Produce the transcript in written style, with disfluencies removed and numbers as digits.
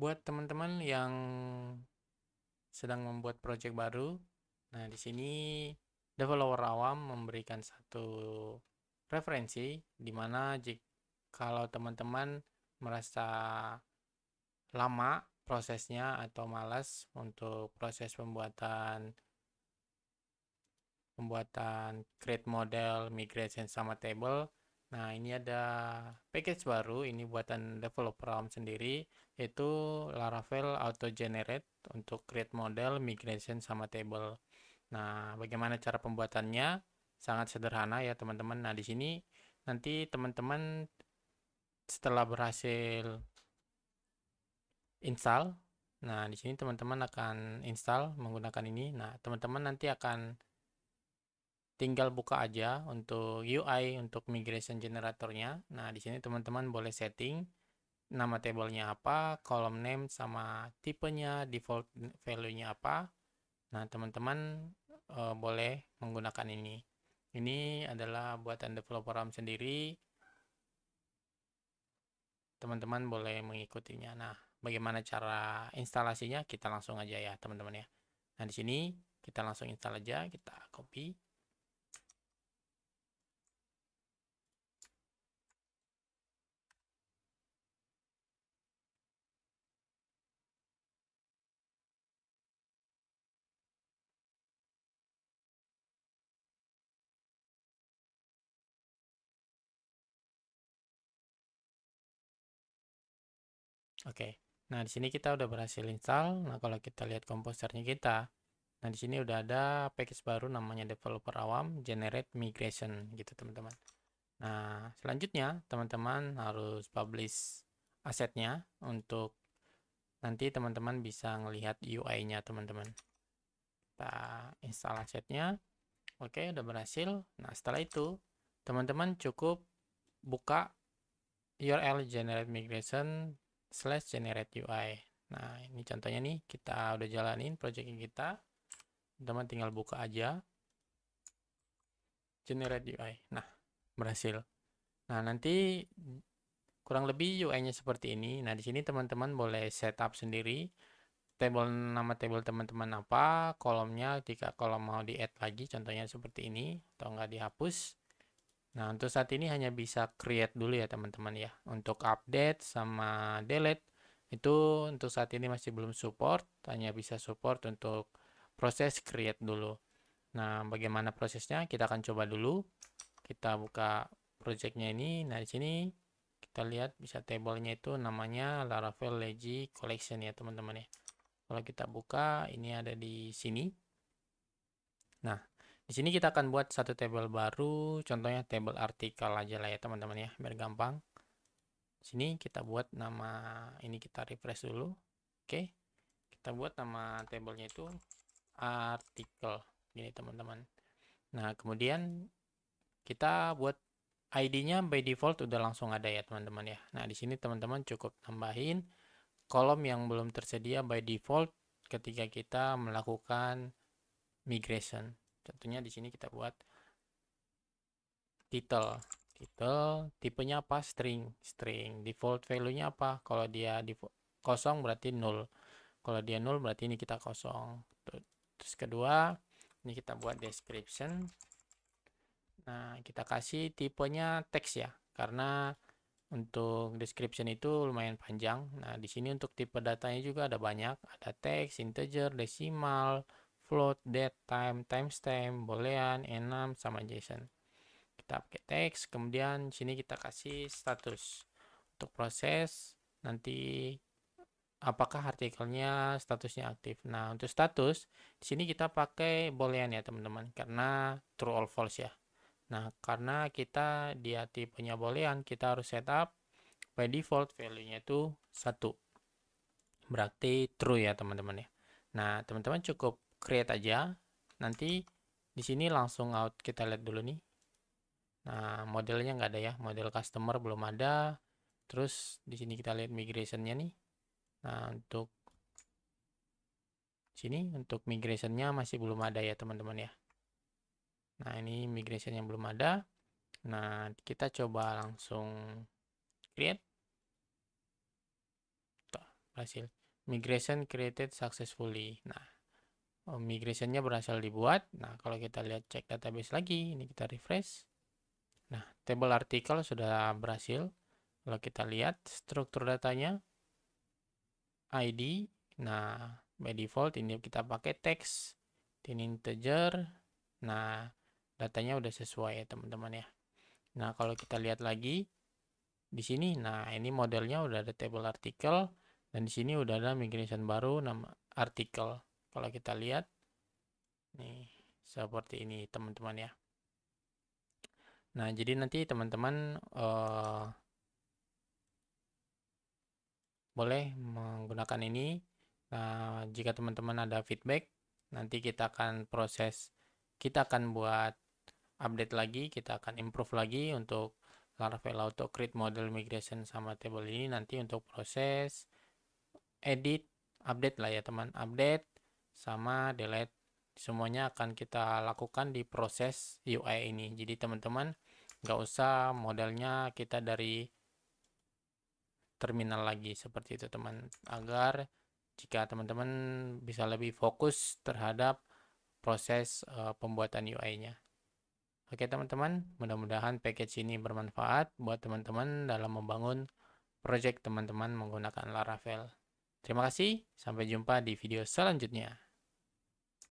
Buat teman-teman yang sedang membuat project baru, nah di sini developer awam memberikan satu referensi di mana kalau teman-teman merasa lama prosesnya atau malas untuk proses pembuatan create model, migration sama table. Nah, ini ada package baru, ini buatan developer awam sendiri, yaitu Laravel Auto Generate untuk create model, migration sama table. Nah, bagaimana cara pembuatannya? Sangat sederhana ya, teman-teman. Nah, di sini nanti teman-teman setelah berhasil install, nah di sini teman-teman akan install menggunakan ini. Nah, teman-teman nanti akan tinggal buka aja untuk UI untuk migration generatornya. Nah, di sini teman-teman boleh setting nama tabelnya apa, column name sama tipenya, default value-nya apa. Nah, teman-teman boleh menggunakan ini. Ini adalah buatan developer RAM sendiri. Teman-teman boleh mengikutinya. Nah, bagaimana cara instalasinya? Kita langsung aja ya, teman-teman ya. Nah, di sini kita langsung install aja, kita copy. Oke. Nah, di sini kita udah berhasil install. Nah, kalau kita lihat komposernya kita, nah di sini udah ada package baru namanya developer awam generate migration gitu, teman-teman. Nah, selanjutnya teman-teman harus publish asetnya untuk nanti teman-teman bisa ngelihat UI-nya, teman-teman. Kita install asetnya. Oke, udah berhasil. Nah, setelah itu teman-teman cukup buka URL generate migration / generate UI. Nah, ini contohnya nih, kita udah jalanin project kita. Teman tinggal buka aja generate UI. Nah, berhasil. Nah, nanti kurang lebih UI-nya seperti ini. Nah, di sini teman-teman boleh setup sendiri nama table teman-teman apa, kolomnya jika kolom mau di-add lagi, contohnya seperti ini, atau nggak dihapus. Nah, untuk saat ini hanya bisa create dulu ya, teman-teman ya. Untuk update sama delete, itu untuk saat ini masih belum support, hanya bisa support untuk proses create dulu. Nah, bagaimana prosesnya? Kita akan coba dulu. Kita buka projectnya ini. Nah, di sini kita lihat bisa tabelnya itu namanya Laravel Legi Collection ya, teman-teman ya. Kalau kita buka, ini ada di sini. Nah, di sini kita akan buat satu table baru, contohnya table artikel aja lah ya, teman-teman ya, biar gampang. Di sini kita buat nama, ini kita refresh dulu. Oke, kita buat nama tablenya itu artikel. Gini, teman-teman. Nah, kemudian kita buat ID-nya by default udah langsung ada ya, teman-teman ya. Nah, di sini teman-teman cukup tambahin kolom yang belum tersedia by default ketika kita melakukan migration. Contohnya di sini kita buat title. Title tipenya apa? String. String. Default value-nya apa? Kalau dia kosong berarti null. Kalau dia null berarti ini kita kosong. Terus kedua, ini kita buat description. Nah, kita kasih tipenya teks ya. Karena untuk description itu lumayan panjang. Nah, di sini untuk tipe datanya juga ada banyak. Ada teks, integer, decimal, float, date, time, timestamp, boolean, enum, sama JSON. Kita pakai teks, kemudian sini kita kasih status. Untuk proses, nanti apakah artikelnya statusnya aktif. Nah, untuk status, di sini kita pakai boolean ya, teman-teman. Karena true or false ya. Nah, karena kita dia tipenya boolean, kita harus setup by default value-nya itu 1. Berarti true ya, teman-teman ya. Nah, teman-teman cukup create aja. Nanti di sini langsung out, kita lihat dulu nih. Nah, modelnya nggak ada ya, model customer belum ada. Terus di sini kita lihat migration-nya nih. Nah, untuk sini untuk migration-nya masih belum ada ya, teman-teman ya. Nah, ini migration yang belum ada. Nah, kita coba langsung create. berhasil. Migration created successfully. Nah, migrationnya berhasil dibuat. Nah, kalau kita lihat cek database lagi, ini kita refresh. Nah, table artikel sudah berhasil. Kalau kita lihat struktur datanya, ID. Nah, by default ini kita pakai text, ini integer. Nah, datanya udah sesuai ya teman-teman ya. Nah, kalau kita lihat lagi di sini, nah ini modelnya udah ada table artikel dan di sini udah ada migration baru nama artikel. Kalau kita lihat nih seperti ini teman-teman ya. Nah, jadi nanti teman-teman boleh menggunakan ini. Nah, jika teman-teman ada feedback, nanti kita akan buat update lagi, kita akan improve lagi untuk Laravel Auto Create Model Migration sama table ini nanti untuk proses edit, update lah ya teman, update sama delete. Semuanya akan kita lakukan di proses UI ini. Jadi teman-teman nggak usah modelnya kita dari terminal lagi seperti itu teman, agar jika teman-teman bisa lebih fokus terhadap proses pembuatan UI-nya. Oke teman-teman, mudah-mudahan package ini bermanfaat buat teman-teman dalam membangun project teman-teman menggunakan Laravel. Terima kasih, sampai jumpa di video selanjutnya.